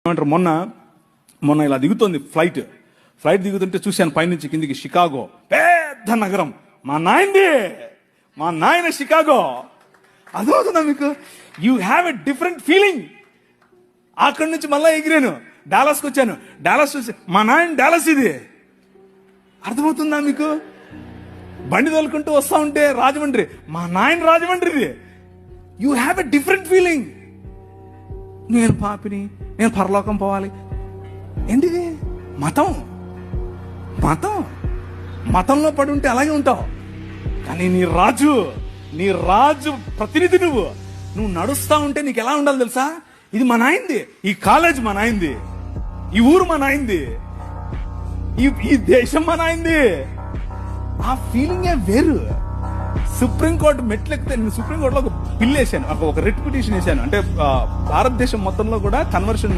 ఏమంటారు, మొన్న ఇలా దిగుతుంది ఫ్లైట్ దిగుతుంటే చూశాను పైనుంచి కిందికి. షికాగో పెద్ద నగరం, మా నాయన షికాగో. అర్థమవుతుందా మీకు? You have a different feeling. అక్కడి నుంచి మళ్ళీ ఎగిరాను, డాలస్కి వచ్చాను. డాలస్ చూసి మా నాయన డాలస్ ఇది. అర్థమవుతుందా మీకు? బండి తోలుకుంటూ వస్తా ఉంటే రాజమండ్రి, మా నాయన రాజమండ్రిది. You have a different feeling. నేను పాపిని, నేను పరలోకం పోవాలి. ఏంటిది? మతంలో పడి ఉంటే అలాగే ఉంటావు. కానీ నీ రాజు ప్రతినిధి నువ్వు నడుస్తా ఉంటే నీకు ఎలా ఉండాలి తెలుసా? ఇది మా నాయనది, ఈ కాలేజ్ మా నాయనది, ఈ ఊరు మా నాయనది, ఈ దేశం మా నాయనది. ఆ ఫీలింగే వేరు. సుప్రీంకోర్టు మెట్లెక్కితే, నేను సుప్రీంకోర్టులో ఒక బిల్ వేసాను, ఒక రిట్ పిటిషన్ వేసాను. అంటే భారతదేశం మొత్తంలో కూడా కన్వర్షన్